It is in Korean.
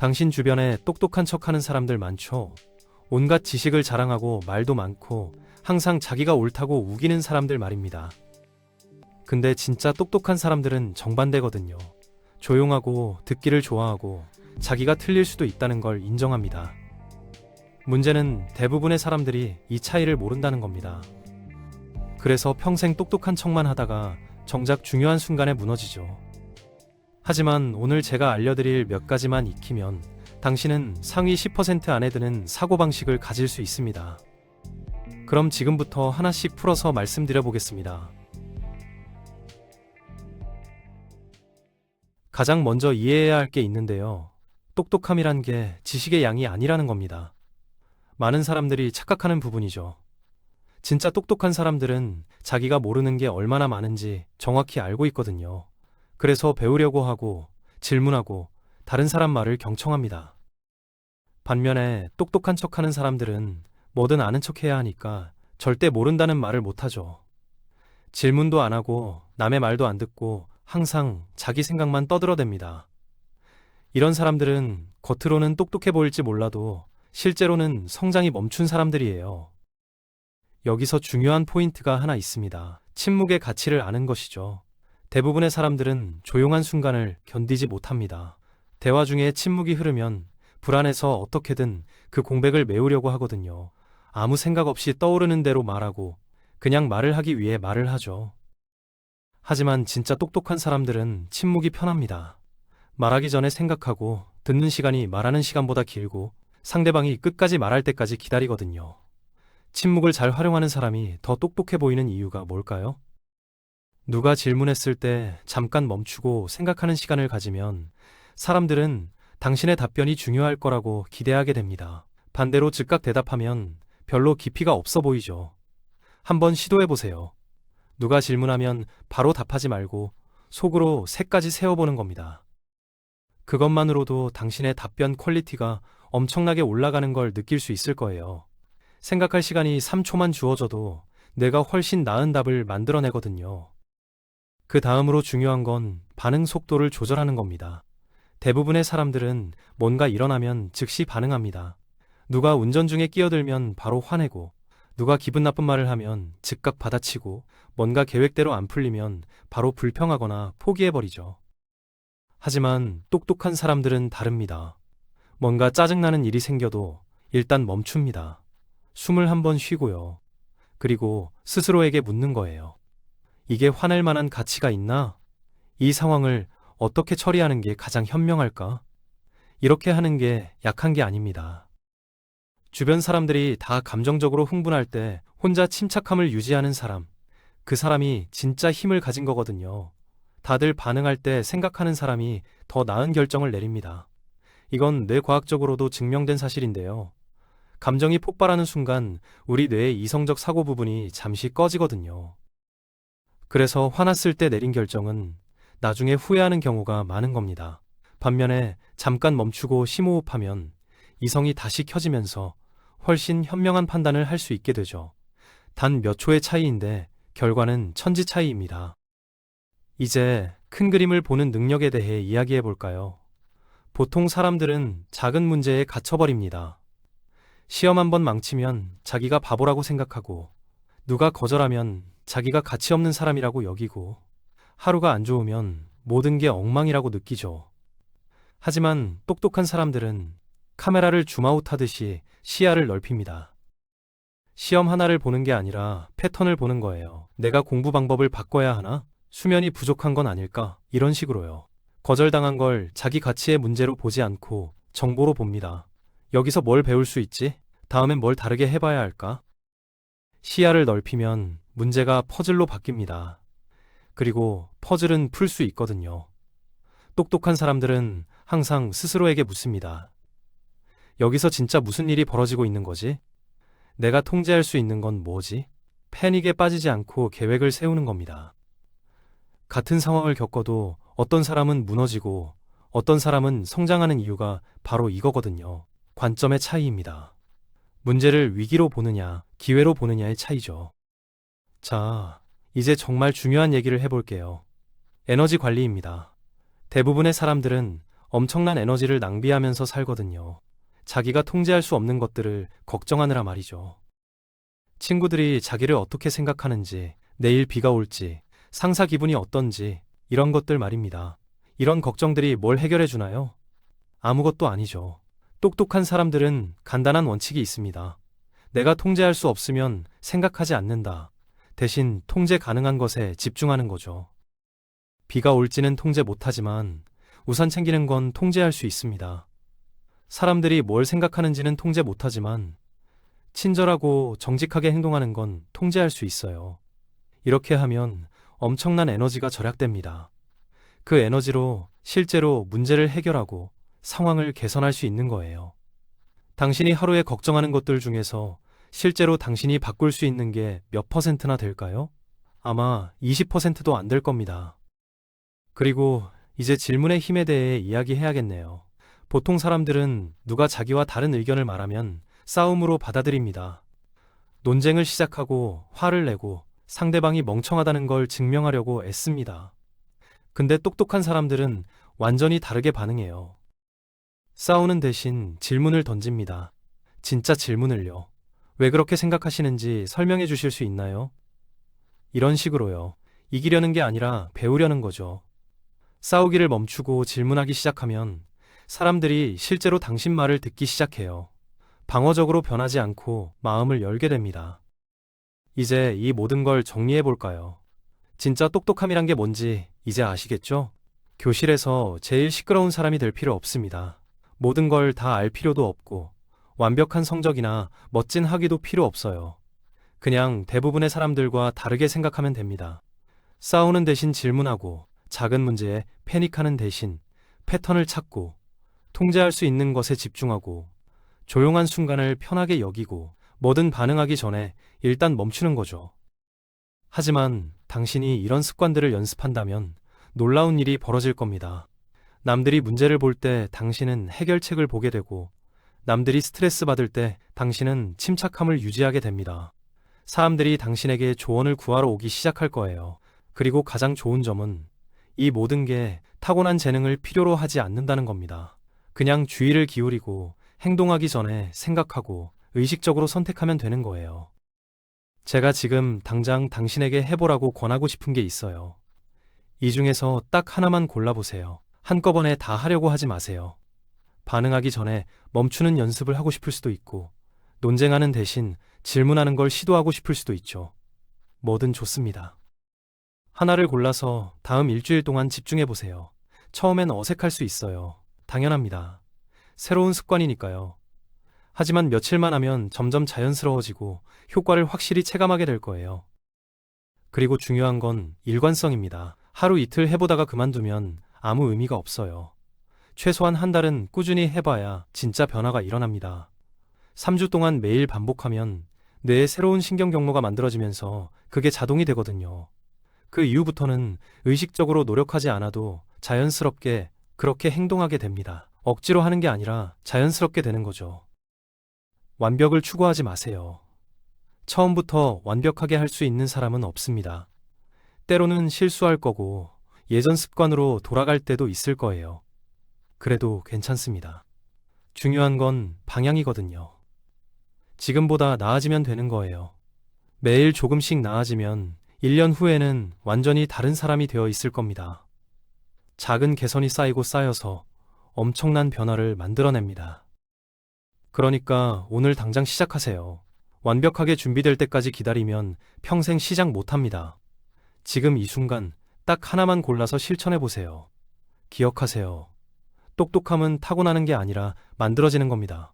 당신 주변에 똑똑한 척하는 사람들 많죠? 온갖 지식을 자랑하고 말도 많고 항상 자기가 옳다고 우기는 사람들 말입니다. 근데 진짜 똑똑한 사람들은 정반대거든요. 조용하고 듣기를 좋아하고 자기가 틀릴 수도 있다는 걸 인정합니다. 문제는 대부분의 사람들이 이 차이를 모른다는 겁니다. 그래서 평생 똑똑한 척만 하다가 정작 중요한 순간에 무너지죠. 하지만 오늘 제가 알려드릴 몇 가지만 익히면 당신은 상위 10% 안에 드는 사고방식을 가질 수 있습니다. 그럼 지금부터 하나씩 풀어서 말씀드려 보겠습니다. 가장 먼저 이해해야 할 게 있는데요. 똑똑함이란 게 지식의 양이 아니라는 겁니다. 많은 사람들이 착각하는 부분이죠. 진짜 똑똑한 사람들은 자기가 모르는 게 얼마나 많은지 정확히 알고 있거든요. 그래서 배우려고 하고 질문하고 다른 사람 말을 경청합니다. 반면에 똑똑한 척하는 사람들은 뭐든 아는 척해야 하니까 절대 모른다는 말을 못하죠. 질문도 안 하고 남의 말도 안 듣고 항상 자기 생각만 떠들어댑니다. 이런 사람들은 겉으로는 똑똑해 보일지 몰라도 실제로는 성장이 멈춘 사람들이에요. 여기서 중요한 포인트가 하나 있습니다. 침묵의 가치를 아는 것이죠. 대부분의 사람들은 조용한 순간을 견디지 못합니다. 대화 중에 침묵이 흐르면 불안해서 어떻게든 그 공백을 메우려고 하거든요. 아무 생각 없이 떠오르는 대로 말하고 그냥 말을 하기 위해 말을 하죠. 하지만 진짜 똑똑한 사람들은 침묵이 편합니다. 말하기 전에 생각하고 듣는 시간이 말하는 시간보다 길고 상대방이 끝까지 말할 때까지 기다리거든요. 침묵을 잘 활용하는 사람이 더 똑똑해 보이는 이유가 뭘까요? 누가 질문했을 때 잠깐 멈추고 생각하는 시간을 가지면 사람들은 당신의 답변이 중요할 거라고 기대하게 됩니다. 반대로 즉각 대답하면 별로 깊이가 없어 보이죠. 한번 시도해 보세요. 누가 질문하면 바로 답하지 말고 속으로 새까지 세어보는 겁니다. 그것만으로도 당신의 답변 퀄리티가 엄청나게 올라가는 걸 느낄 수 있을 거예요. 생각할 시간이 3초만 주어져도 내가 훨씬 나은 답을 만들어내거든요. 그 다음으로 중요한 건 반응 속도를 조절하는 겁니다. 대부분의 사람들은 뭔가 일어나면 즉시 반응합니다. 누가 운전 중에 끼어들면 바로 화내고, 누가 기분 나쁜 말을 하면 즉각 받아치고, 뭔가 계획대로 안 풀리면 바로 불평하거나 포기해버리죠. 하지만 똑똑한 사람들은 다릅니다. 뭔가 짜증나는 일이 생겨도 일단 멈춥니다. 숨을 한번 쉬고요. 그리고 스스로에게 묻는 거예요. 이게 화낼 만한 가치가 있나? 이 상황을 어떻게 처리하는 게 가장 현명할까? 이렇게 하는 게 약한 게 아닙니다. 주변 사람들이 다 감정적으로 흥분할 때 혼자 침착함을 유지하는 사람, 그 사람이 진짜 힘을 가진 거거든요. 다들 반응할 때 생각하는 사람이 더 나은 결정을 내립니다. 이건 뇌과학적으로도 증명된 사실인데요. 감정이 폭발하는 순간 우리 뇌의 이성적 사고 부분이 잠시 꺼지거든요. 그래서 화났을 때 내린 결정은 나중에 후회하는 경우가 많은 겁니다. 반면에 잠깐 멈추고 심호흡하면 이성이 다시 켜지면서 훨씬 현명한 판단을 할 수 있게 되죠. 단 몇 초의 차이인데 결과는 천지 차이입니다. 이제 큰 그림을 보는 능력에 대해 이야기해 볼까요? 보통 사람들은 작은 문제에 갇혀버립니다. 시험 한번 망치면 자기가 바보라고 생각하고, 누가 거절하면 자기가 가치 없는 사람이라고 여기고, 하루가 안 좋으면 모든 게 엉망이라고 느끼죠. 하지만 똑똑한 사람들은 카메라를 줌아웃하듯이 시야를 넓힙니다. 시험 하나를 보는 게 아니라 패턴을 보는 거예요. 내가 공부 방법을 바꿔야 하나? 수면이 부족한 건 아닐까? 이런 식으로요. 거절당한 걸 자기 가치의 문제로 보지 않고 정보로 봅니다. 여기서 뭘 배울 수 있지? 다음엔 뭘 다르게 해봐야 할까? 시야를 넓히면 문제가 퍼즐로 바뀝니다. 그리고 퍼즐은 풀 수 있거든요. 똑똑한 사람들은 항상 스스로에게 묻습니다. 여기서 진짜 무슨 일이 벌어지고 있는 거지? 내가 통제할 수 있는 건 뭐지? 패닉에 빠지지 않고 계획을 세우는 겁니다. 같은 상황을 겪어도 어떤 사람은 무너지고 어떤 사람은 성장하는 이유가 바로 이거거든요. 관점의 차이입니다. 문제를 위기로 보느냐, 기회로 보느냐의 차이죠. 자, 이제 정말 중요한 얘기를 해볼게요. 에너지 관리입니다. 대부분의 사람들은 엄청난 에너지를 낭비하면서 살거든요. 자기가 통제할 수 없는 것들을 걱정하느라 말이죠. 친구들이 자기를 어떻게 생각하는지, 내일 비가 올지, 상사 기분이 어떤지, 이런 것들 말입니다. 이런 걱정들이 뭘 해결해 주나요? 아무것도 아니죠. 똑똑한 사람들은 간단한 원칙이 있습니다. 내가 통제할 수 없으면 생각하지 않는다. 대신 통제 가능한 것에 집중하는 거죠. 비가 올지는 통제 못하지만 우산 챙기는 건 통제할 수 있습니다. 사람들이 뭘 생각하는지는 통제 못하지만 친절하고 정직하게 행동하는 건 통제할 수 있어요. 이렇게 하면 엄청난 에너지가 절약됩니다. 그 에너지로 실제로 문제를 해결하고 상황을 개선할 수 있는 거예요. 당신이 하루에 걱정하는 것들 중에서 실제로 당신이 바꿀 수 있는 게 몇 퍼센트나 될까요? 아마 20%도 안 될 겁니다. 그리고 이제 질문의 힘에 대해 이야기해야겠네요. 보통 사람들은 누가 자기와 다른 의견을 말하면 싸움으로 받아들입니다. 논쟁을 시작하고 화를 내고 상대방이 멍청하다는 걸 증명하려고 애씁니다. 근데 똑똑한 사람들은 완전히 다르게 반응해요. 싸우는 대신 질문을 던집니다. 진짜 질문을요. 왜 그렇게 생각하시는지 설명해 주실 수 있나요? 이런 식으로요. 이기려는 게 아니라 배우려는 거죠. 싸우기를 멈추고 질문하기 시작하면 사람들이 실제로 당신 말을 듣기 시작해요. 방어적으로 변하지 않고 마음을 열게 됩니다. 이제 이 모든 걸 정리해 볼까요? 진짜 똑똑함이란 게 뭔지 이제 아시겠죠? 교실에서 제일 시끄러운 사람이 될 필요 없습니다. 모든 걸 다 알 필요도 없고 완벽한 성적이나 멋진 학위도 필요 없어요. 그냥 대부분의 사람들과 다르게 생각하면 됩니다. 싸우는 대신 질문하고 작은 문제에 패닉하는 대신 패턴을 찾고 통제할 수 있는 것에 집중하고 조용한 순간을 편하게 여기고 뭐든 반응하기 전에 일단 멈추는 거죠. 하지만 당신이 이런 습관들을 연습한다면 놀라운 일이 벌어질 겁니다. 남들이 문제를 볼 때 당신은 해결책을 보게 되고 남들이 스트레스 받을 때 당신은 침착함을 유지하게 됩니다. 사람들이 당신에게 조언을 구하러 오기 시작할 거예요. 그리고 가장 좋은 점은 이 모든 게 타고난 재능을 필요로 하지 않는다는 겁니다. 그냥 주의를 기울이고 행동하기 전에 생각하고 의식적으로 선택하면 되는 거예요. 제가 지금 당장 당신에게 해보라고 권하고 싶은 게 있어요. 이 중에서 딱 하나만 골라보세요. 한꺼번에 다 하려고 하지 마세요. 반응하기 전에 멈추는 연습을 하고 싶을 수도 있고, 논쟁하는 대신 질문하는 걸 시도하고 싶을 수도 있죠. 뭐든 좋습니다. 하나를 골라서 다음 일주일 동안 집중해 보세요. 처음엔 어색할 수 있어요. 당연합니다. 새로운 습관이니까요. 하지만 며칠만 하면 점점 자연스러워지고 효과를 확실히 체감하게 될 거예요. 그리고 중요한 건 일관성입니다. 하루 이틀 해보다가 그만두면 아무 의미가 없어요. 최소한 한 달은 꾸준히 해봐야 진짜 변화가 일어납니다. 3주 동안 매일 반복하면 뇌에 새로운 신경 경로가 만들어지면서 그게 자동이 되거든요. 그 이후부터는 의식적으로 노력하지 않아도 자연스럽게 그렇게 행동하게 됩니다. 억지로 하는 게 아니라 자연스럽게 되는 거죠. 완벽을 추구하지 마세요. 처음부터 완벽하게 할 수 있는 사람은 없습니다. 때로는 실수할 거고 예전 습관으로 돌아갈 때도 있을 거예요. 그래도 괜찮습니다. 중요한 건 방향이거든요. 지금보다 나아지면 되는 거예요. 매일 조금씩 나아지면 1년 후에는 완전히 다른 사람이 되어 있을 겁니다. 작은 개선이 쌓이고 쌓여서 엄청난 변화를 만들어냅니다. 그러니까 오늘 당장 시작하세요. 완벽하게 준비될 때까지 기다리면 평생 시작 못합니다. 지금 이 순간 딱 하나만 골라서 실천해 보세요. 기억하세요. 똑똑함은 타고나는 게 아니라 만들어지는 겁니다.